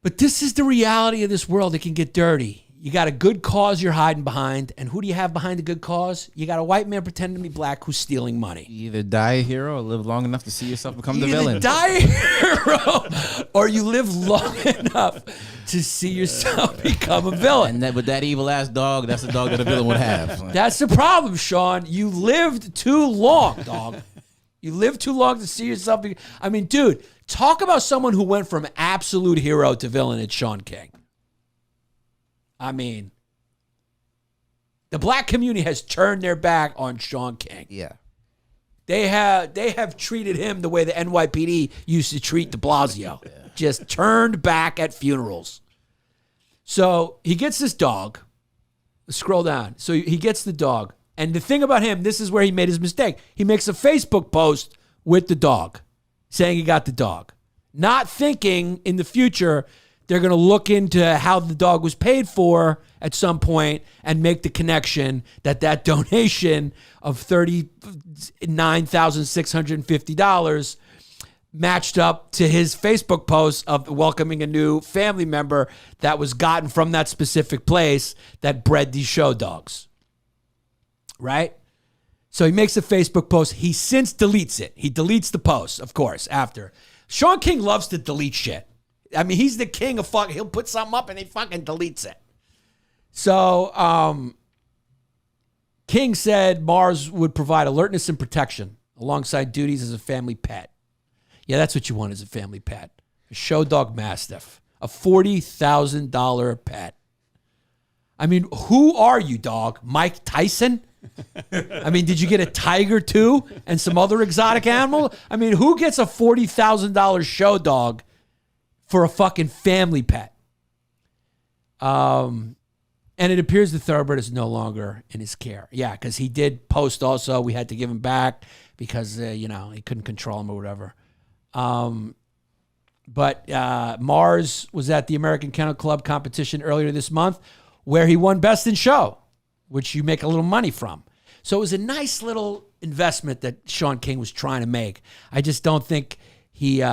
But this is the reality of this world. It can get dirty. You got a good cause you're hiding behind. And who do you have behind a good cause? You got a white man pretending to be black who's stealing money. You either die a hero or live long enough to see yourself become the villain. You die a hero or you live long enough to see yourself become a villain. And with that evil-ass dog, that's the dog that a villain would have. That's the problem, Shaun. You lived too long, dog. You lived too long to see yourself. I mean, dude, talk about someone who went from absolute hero to villain. It's Shaun King. I mean, the black community has turned their back on Shaun King. Yeah. They have treated him the way the NYPD used to treat de Blasio. Yeah. Just turned back at funerals. So he gets this dog. Scroll down. So he gets the dog. And the thing about him, this is where he made his mistake. He makes a Facebook post with the dog, saying he got the dog. Not thinking in the future they're going to look into how the dog was paid for at some point and make the connection that donation of $39,650 matched up to his Facebook post of welcoming a new family member that was gotten from that specific place that bred these show dogs. Right? So he makes a Facebook post. He since deletes it. He deletes the post, of course, after. Shaun King loves to delete shit. I mean, he's the king of fuck. He'll put something up and he fucking deletes it. So, King said Mars would provide alertness and protection alongside duties as a family pet. Yeah, that's what you want as a family pet. A show dog mastiff. A $40,000 pet. I mean, who are you, dog? Mike Tyson? I mean, did you get a tiger too and some other exotic animal? I mean, who gets a $40,000 show dog for a fucking family pet? And it appears the thoroughbred is no longer in his care. Yeah, because he did post also we had to give him back because, he couldn't control him or whatever. But Mars was at the American Kennel Club competition earlier this month where he won Best in Show, which you make a little money from. So it was a nice little investment that Shaun King was trying to make. I just don't think he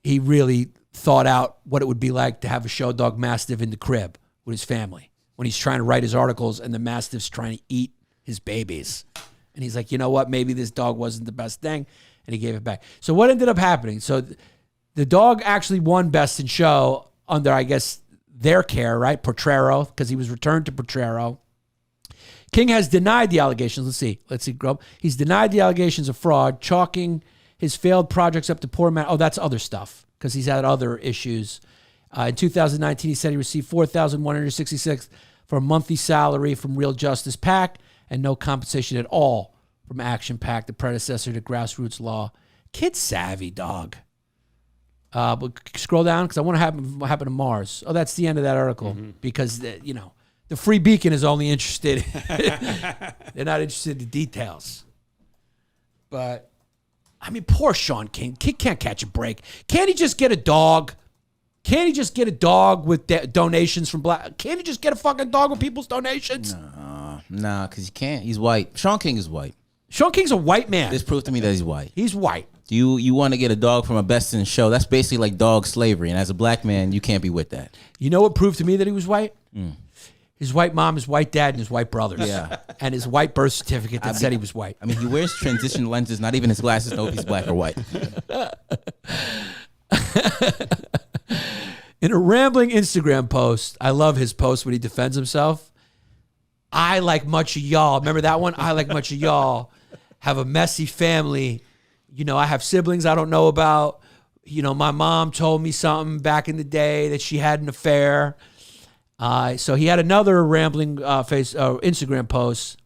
really thought out what it would be like to have a show dog mastiff in the crib with his family when he's trying to write his articles and the mastiff's trying to eat his babies. And he's like, you know what? Maybe this dog wasn't the best thing. And he gave it back. So what ended up happening? So the dog actually won Best in Show under, I guess, their care, right? Potrero, because he was returned to Potrero. King has denied the allegations. Let's see, Grub. He's denied the allegations of fraud, chalking his failed projects up to poor man. Oh, that's other stuff because he's had other issues. In 2019, he said he received $4,166 for a monthly salary from Real Justice PAC and no compensation at all from Action PAC, the predecessor to Grassroots Law. Kid savvy, dog. But scroll down because I want to have what happened to Mars. Oh, that's the end of that article because, the Free Beacon is only interested. They're not interested in the details. But, I mean, poor Shaun King. He can't catch a break. Can't he just get a dog? Can't he just get a dog with donations from black? Can't he just get a fucking dog with people's donations? Nah, because he can't. He's white. Shaun King is white. Shaun King's a white man. This proves to me that he's white. He's white. You want to get a dog from a Best in Show. That's basically like dog slavery. And as a black man, you can't be with that. You know what proved to me that he was white? His white mom, his white dad, and his white brothers. Yeah. And his white birth certificate that said he was white. I mean, he wears transition lenses. Not even his glasses know if he's black or white. In a rambling Instagram post, I love his post when he defends himself. I, like much of y'all, remember that one? I, like much of y'all, have a messy family. I have siblings I don't know about. My mom told me something back in the day that she had an affair. So he had another rambling Instagram post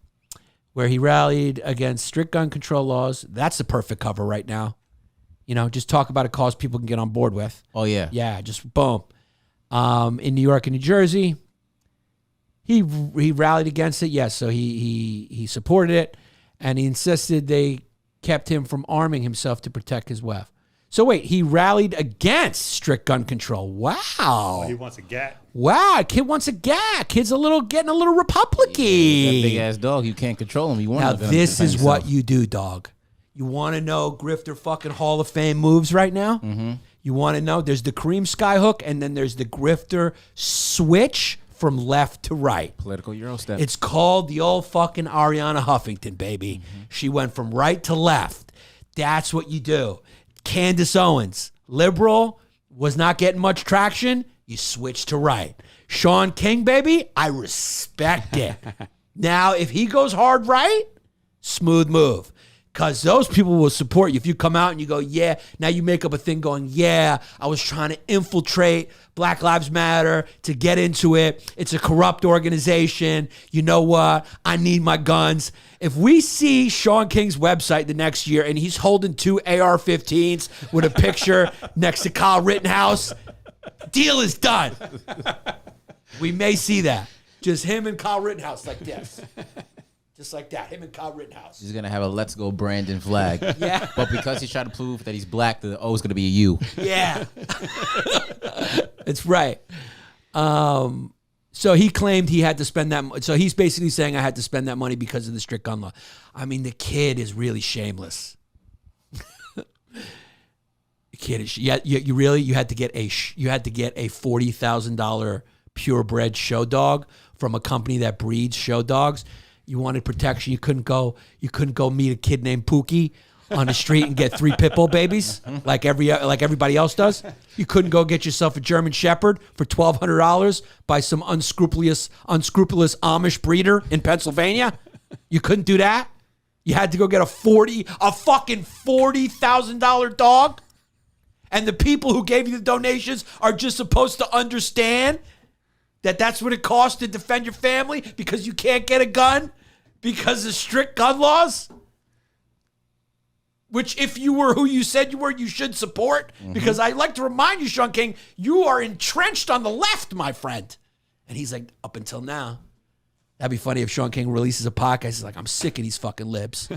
where he rallied against strict gun control laws. That's the perfect cover right now. Just talk about a cause people can get on board with. Oh, yeah. Yeah, just boom. In New York and New Jersey, he rallied against it. Yes, so he supported it, and he insisted they kept him from arming himself to protect his wife. So wait, he rallied against strict gun control. Wow. Oh, he wants a gat. Wow, kid wants a gat. Kid's getting a little Republican. Yeah, that big ass dog, you can't control him. Now this is what you do, dog. You want to know grifter fucking Hall of Fame moves right now? You want to know? There's the Kareem skyhook, and then there's the grifter switch from left to right. Political Eurostep. It's called the old fucking Ariana Huffington, baby. She went from right to left. That's what you do. Candace Owens, liberal, was not getting much traction. You switch to right. Shaun King, baby, I respect it. Now, if he goes hard right, smooth move. Because those people will support you. If you come out and you go, yeah, now you make up a thing going, yeah, I was trying to infiltrate Black Lives Matter to get into it. It's a corrupt organization. You know what? I need my guns. If we see Shaun King's website the next year and he's holding 2 AR-15s with a picture next to Kyle Rittenhouse, deal is done. We may see that. Just him and Kyle Rittenhouse like this. Just like that, him and Kyle Rittenhouse. He's going to have a Let's Go Brandon flag. Yeah. But because he's trying to prove that he's black, the O is going to be a U. Yeah. It's right. So he claimed he had to spend that. So he's basically saying I had to spend that money because of the strict gun law. I mean, the kid is really shameless. The kid is, you had to get a $40,000 purebred show dog from a company that breeds show dogs. You wanted protection. You couldn't go meet a kid named Pookie on the street and get 3 pit bull babies like everybody else does. You couldn't go get yourself a German Shepherd for $1,200 by some unscrupulous Amish breeder in Pennsylvania. You couldn't do that. You had to go get a fucking $40,000 dog. And the people who gave you the donations are just supposed to understand that that's what it costs to defend your family because you can't get a gun because of strict gun laws? Which, if you were who you said you were, you should support. Because I like to remind you, Shaun King, you are entrenched on the left, my friend. And he's like, up until now. That'd be funny if Shaun King releases a podcast. He's like, I'm sick of these fucking libs.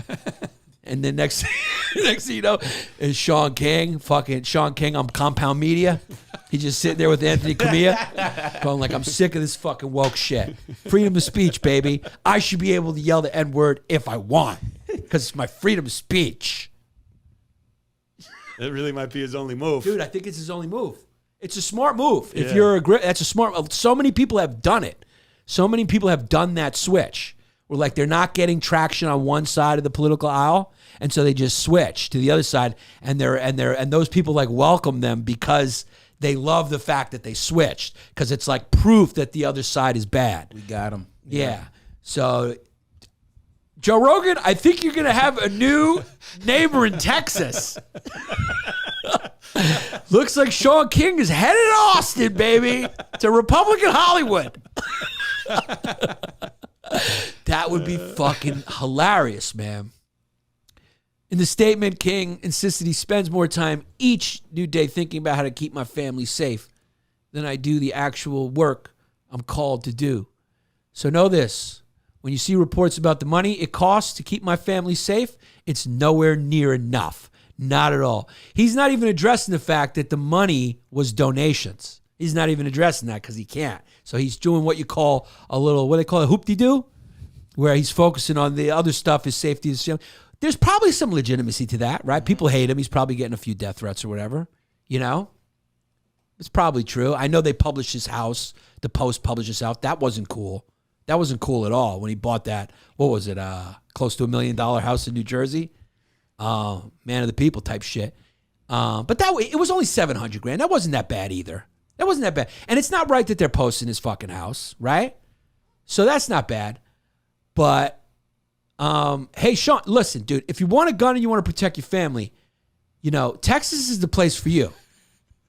And then next thing you know, is Shaun King on Compound Media. He's just sitting there with Anthony Camilla going like, I'm sick of this fucking woke shit. Freedom of speech, baby. I should be able to yell the N-word if I want because it's my freedom of speech. It really might be his only move. Dude, I think it's his only move. It's a smart move. If you're that's a smart. So many people have done it. So many people have done that switch. Where like they're not getting traction on one side of the political aisle, and so they just switch to the other side, and those people like welcome them because they love the fact that they switched because it's like proof that the other side is bad. We got him. Yeah. So Joe Rogan, I think you're gonna have a new neighbor in Texas. Looks like Shaun King is headed to Austin, baby, to Republican Hollywood. That would be fucking hilarious, man. In the statement, King insisted he spends more time each new day thinking about how to keep my family safe than I do the actual work I'm called to do. So know this. When you see reports about the money it costs to keep my family safe, it's nowhere near enough. Not at all. He's not even addressing the fact that the money was donations. He's not even addressing that because he can't. So he's doing what you call a little, what they call a hoop-de-doo, where he's focusing on the other stuff, his safety. There's probably some legitimacy to that, right? People hate him. He's probably getting a few death threats or whatever. You know? It's probably true. I know they published his house. The Post published his house. That wasn't cool. That wasn't cool at all when he bought that, what was it, close to $1 million house in New Jersey? Man of the people type shit. But it was only $700,000. That wasn't that bad either. That wasn't that bad. And it's not right that they're posting his fucking house, right? So that's not bad. But, hey, Shaun, listen, dude, if you want a gun and you want to protect your family, you know, Texas is the place for you.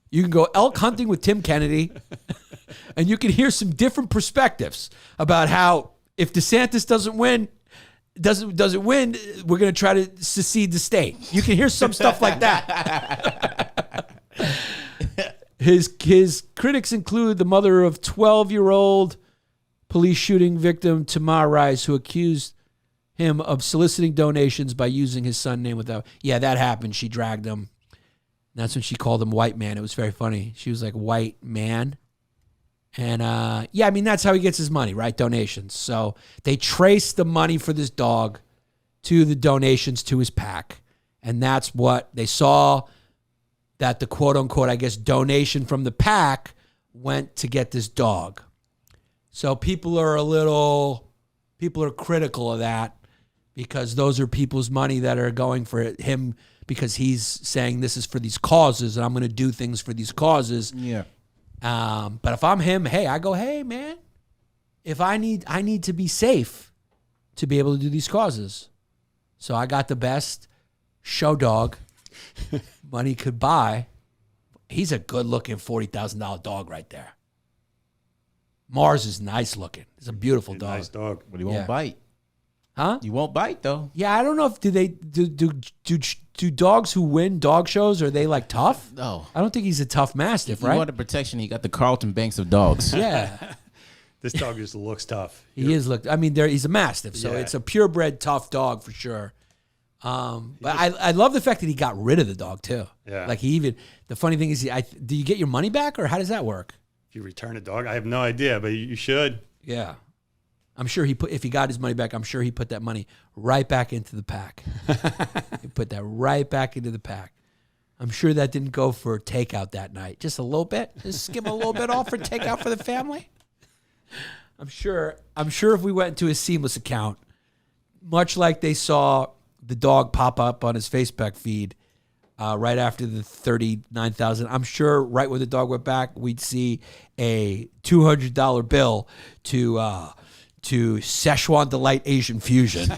You can go elk hunting with Tim Kennedy, and you can hear some different perspectives about how if DeSantis doesn't win, we're going to try to secede the state. You can hear some stuff like that. His critics include the mother of 12-year-old police shooting victim Tamar Rice, who accused him of soliciting donations by using his son's name without. Yeah, that happened. She dragged him. That's when she called him white man. It was very funny. She was like, white man. And yeah, I mean, that's how he gets his money, right? Donations. So they traced the money for this dog to the donations to his PAC. And that's what they saw. that the quote unquote, I guess, donation from the pack went to get this dog. So people are critical of that because those are people's money that are going for him because he's saying this is for these causes and I'm going to do things for these causes. Yeah. But if I'm him, I go, hey man, if I need to be safe to be able to do these causes. So I got the best show dog money could buy. He's a good looking $40,000 dog right there. Mars is nice looking. It's a beautiful dog. Nice dog. But he won't bite. Huh? You won't bite though. Yeah, I don't know if do dogs who win dog shows, are they like tough? No. I don't think he's a tough mastiff, If you right? want the protection, he got the Carlton Banks of dogs. Yeah. This dog just looks tough. He is I mean, he's a mastiff, so Yeah. it's a purebred tough dog for sure. But I love the fact that he got rid of the dog too. Yeah. Like the funny thing is, do you get your money back or how does that work? If you return a dog, I have no idea, but you should. Yeah. I'm sure if he got his money back, I'm sure he put that money right back into the pack. He put that right back into the pack. I'm sure that didn't go for takeout that night. Just a little bit. Just skim a little bit off for takeout for the family. I'm sure if we went into his Seamless account, much like they saw the dog pop up on his Facebook feed right after the 39,000, I'm sure right when the dog went back, we'd see a $200 bill to Szechuan Delight Asian Fusion.